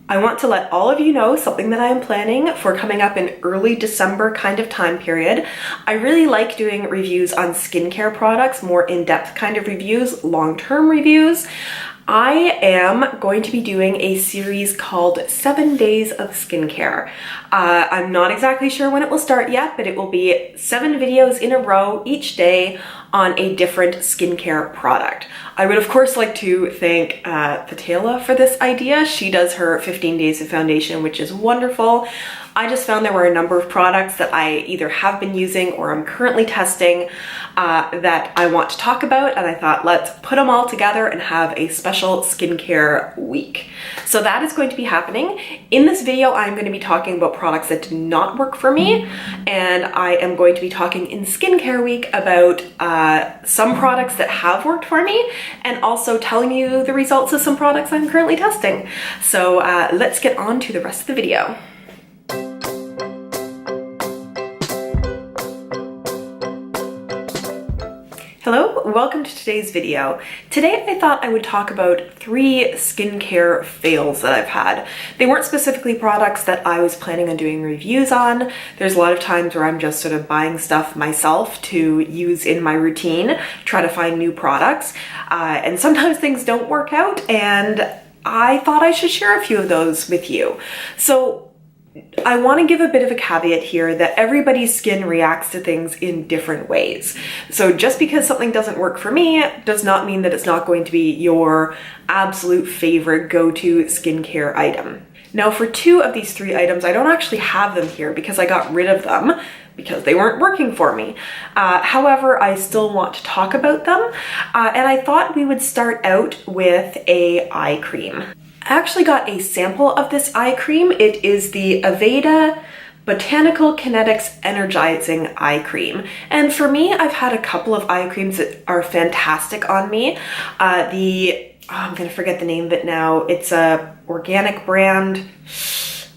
I want to let all of you know something that I am planning for coming up in early December kind of time period. I really like doing reviews on skincare products, more in-depth kind of reviews, long-term reviews. I am going to be doing a series called 7 Days of Skincare. I'm not exactly sure when it will start yet, but it will be 7 videos in a row each day on a different skincare product. I would of course like to thank Patela for this idea. She does her 15 days of foundation, which is wonderful. I just found there were a number of products that I either have been using or I'm currently testing that I want to talk about, and I thought let's put them all together and have a special skincare week. So that is going to be happening. In this video, I'm going to be talking about products that did not work for me, and I am going to be talking in Skincare Week about some products that have worked for me, and also telling you the results of some products I'm currently testing. So let's get on to the rest of the video. Hello, welcome to today's video. Today I thought I would talk about 3 skincare fails that I've had. They weren't specifically products that I was planning on doing reviews on. There's a lot of times where I'm just sort of buying stuff myself to use in my routine, try to find new products, and sometimes things don't work out, and I thought I should share a few of those with you. So I want to give a bit of a caveat here that everybody's skin reacts to things in different ways. So just because something doesn't work for me does not mean that it's not going to be your absolute favorite go-to skincare item. Now for 2 of these 3 items, I don't actually have them here because I got rid of them because they weren't working for me. However, I still want to talk about them, and I thought we would start out with a eye cream. I actually got a sample of this eye cream. It is the Aveda Botanical Kinetics Energizing Eye Cream. And for me, I've had a couple of eye creams that are fantastic on me. I'm gonna forget the name of it now. It's a organic brand.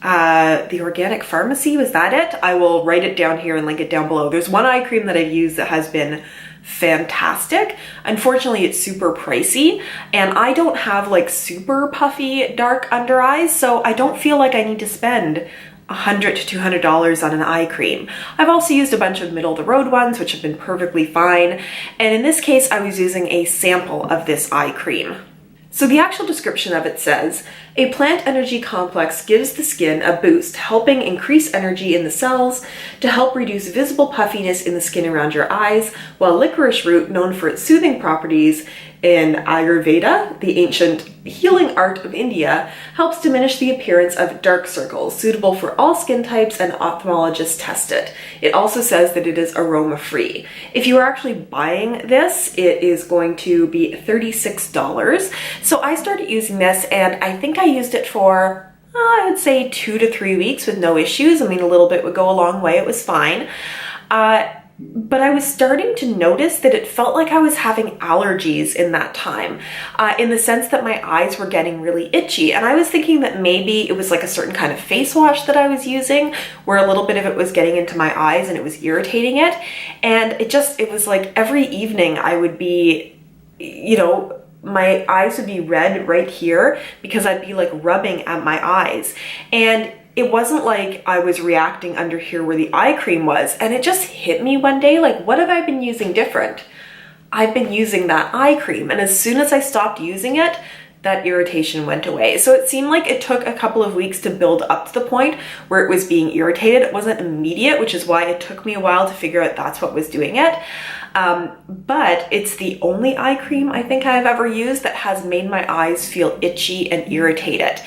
The Organic Pharmacy, was that it? I will write it down here and link it down below. There's one eye cream that I've used that has been fantastic. Unfortunately, it's super pricey, and I don't have like super puffy dark under eyes, so I don't feel like I need to spend $100 to $200 on an eye cream. I've also used a bunch of middle of the road ones, which have been perfectly fine. And in this case, I was using a sample of this eye cream. So the actual description of it says, a plant energy complex gives the skin a boost, helping increase energy in the cells to help reduce visible puffiness in the skin around your eyes, while licorice root, known for its soothing properties in Ayurveda, the ancient healing art of India, helps diminish the appearance of dark circles, suitable for all skin types, and ophthalmologists test it. It also says that it is aroma-free. If you are actually buying this, it is going to be $36. So I started using this, and I think I used it for, I would say 2 to 3 weeks with no issues. I mean, a little bit would go a long way. It was fine. But I was starting to notice that it felt like I was having allergies in that time, in the sense that my eyes were getting really itchy. And I was thinking that maybe it was like a certain kind of face wash that I was using, where a little bit of it was getting into my eyes and it was irritating it. And it was like every evening I would be, my eyes would be red right here because I'd be like rubbing at my eyes. And it wasn't like I was reacting under here where the eye cream was. And it just hit me one day, like, what have I been using different? I've been using that eye cream. And as soon as I stopped using it, that irritation went away. So it seemed like it took a couple of weeks to build up to the point where it was being irritated. It wasn't immediate, which is why it took me a while to figure out that's what was doing it. But it's the only eye cream I think I've ever used that has made my eyes feel itchy and irritated.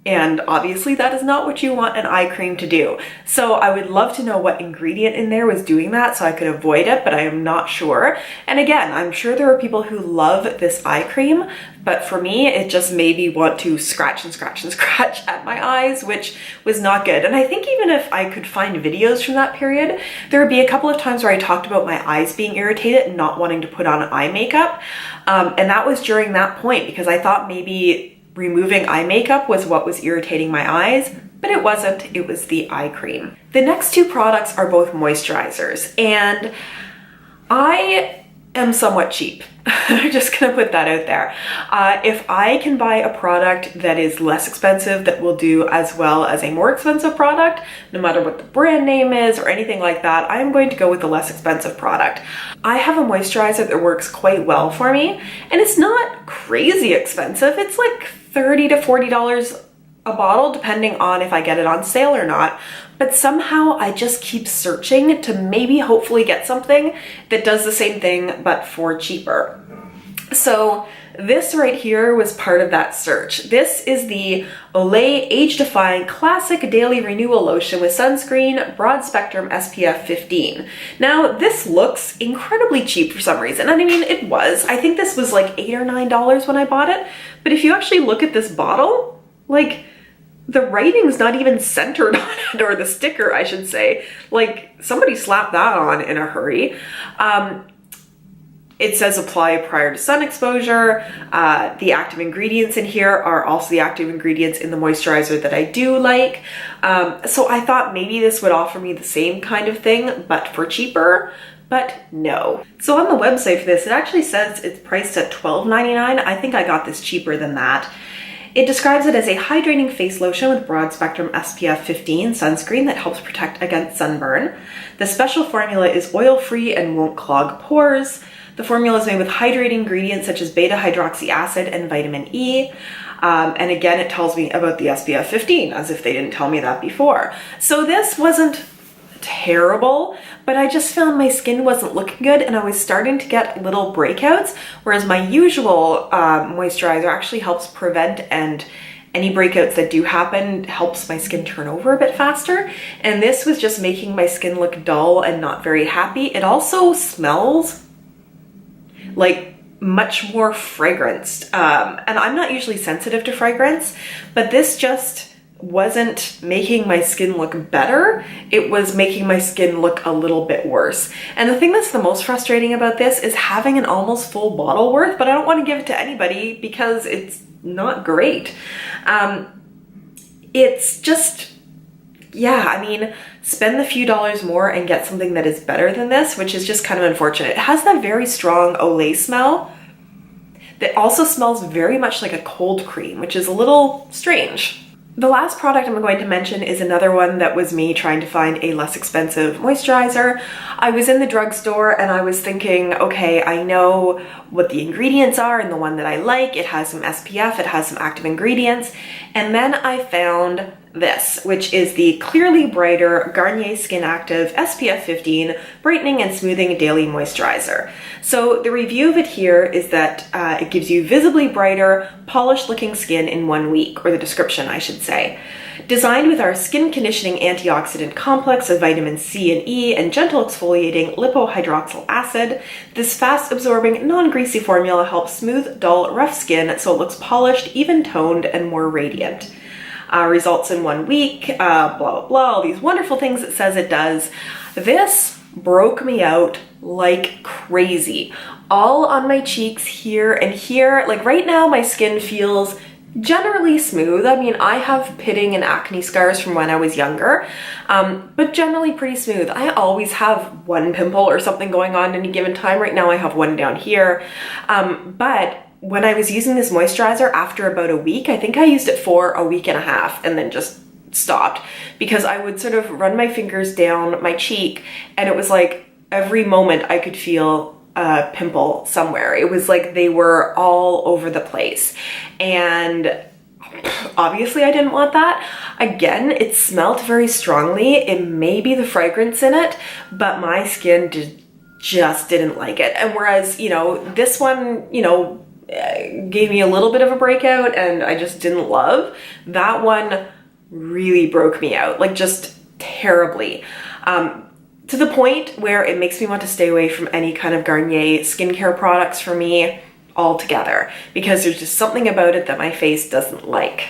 And obviously that is not what you want an eye cream to do. So I would love to know what ingredient in there was doing that so I could avoid it, but I am not sure. And again, I'm sure there are people who love this eye cream, but for me, it just made me want to scratch and scratch and scratch at my eyes, which was not good. And I think even if I could find videos from that period, there would be a couple of times where I talked about my eyes being irritated and not wanting to put on eye makeup. And that was during that point because I thought maybe removing eye makeup was what was irritating my eyes, but it wasn't. It was the eye cream. The next 2 products are both moisturizers, and I am somewhat cheap. I'm just gonna put that out there. If I can buy a product that is less expensive that will do as well as a more expensive product, no matter what the brand name is or anything like that, I'm going to go with the less expensive product. I have a moisturizer that works quite well for me, and it's not crazy expensive. It's like $30 to $40 a bottle, depending on if I get it on sale or not. But somehow I just keep searching to maybe hopefully get something that does the same thing but for cheaper. So this right here was part of that search. This is the Olay Age-Defying Classic Daily Renewal Lotion with Sunscreen, Broad Spectrum SPF 15. Now, this looks incredibly cheap for some reason. And I mean, it was. I think this was like $8 or $9 when I bought it. But if you actually look at this bottle, like, the writing's not even centered on it, or the sticker, I should say. Like, somebody slapped that on in a hurry. It says apply prior to sun exposure. The active ingredients in here are also the active ingredients in the moisturizer that I do like. So I thought maybe this would offer me the same kind of thing, but for cheaper. But no. So on the website for this, it actually says it's priced at $12.99. I think I got this cheaper than that. It describes it as a hydrating face lotion with broad spectrum SPF 15 sunscreen that helps protect against sunburn. The special formula is oil-free and won't clog pores. The formula is made with hydrating ingredients such as beta-hydroxy acid and vitamin E. And again, it tells me about the SPF 15, as if they didn't tell me that before. So this wasn't terrible, but I just found my skin wasn't looking good and I was starting to get little breakouts, whereas my usual moisturizer actually helps prevent, and any breakouts that do happen helps my skin turn over a bit faster. And this was just making my skin look dull and not very happy. It also smells like much more fragranced. And I'm not usually sensitive to fragrance, but this just wasn't making my skin look better. It was making my skin look a little bit worse. And the thing that's the most frustrating about this is having an almost full bottle worth, but I don't want to give it to anybody because it's not great. It's just, yeah, I mean, spend the few dollars more and get something that is better than this, which is just kind of unfortunate. It has that very strong Olay smell that also smells very much like a cold cream, which is a little strange. The last product I'm going to mention is another one that was me trying to find a less expensive moisturizer. I was in the drugstore and I was thinking, okay, I know what the ingredients are in the one that I like. It has some SPF, it has some active ingredients. And then I found this, which is the Clearly Brighter Garnier Skin Active SPF 15 Brightening and Smoothing Daily Moisturizer. So the review of it here is that it gives you visibly brighter, polished looking skin in 1 week, or the description I should say. Designed with our skin conditioning antioxidant complex of vitamin C and E and gentle exfoliating lipohydroxyl acid, this fast absorbing, non-greasy formula helps smooth, dull, rough skin so it looks polished, even toned, and more radiant. Results in 1 week, blah, blah, blah, all these wonderful things it says it does. This broke me out like crazy. All on my cheeks here and here. Like right now my skin feels generally smooth. I mean, I have pitting and acne scars from when I was younger, but generally pretty smooth. I always have one pimple or something going on at any given time. Right now I have one down here, but when I was using this moisturizer after about a week, I think I used it for a week and a half and then just stopped, because I would sort of run my fingers down my cheek and it was like every moment I could feel a pimple somewhere. It was like they were all over the place. And obviously I didn't want that. Again, it smelled very strongly. It may be the fragrance in it, but my skin just didn't like it. And whereas, you know, this one, you know, gave me a little bit of a breakout and I just didn't love. That one really broke me out, like just terribly. To the point where it makes me want to stay away from any kind of Garnier skincare products for me altogether, because there's just something about it that my face doesn't like.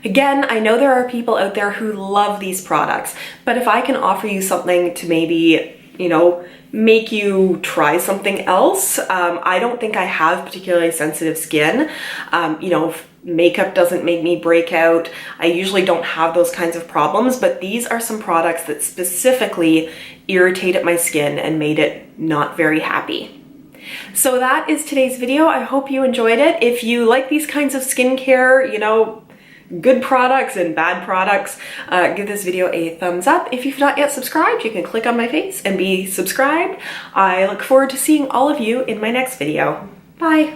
Again, I know there are people out there who love these products, but if I can offer you something to maybe, you know, make you try something else. I don't think I have particularly sensitive skin. You know, makeup doesn't make me break out. I usually don't have those kinds of problems, but these are some products that specifically irritated my skin and made it not very happy. So that is today's video. I hope you enjoyed it. If you like these kinds of skincare, you know, good products and bad products, give this video a thumbs up. If you've not yet subscribed, you can click on my face and be subscribed. I look forward to seeing all of you in my next video. Bye.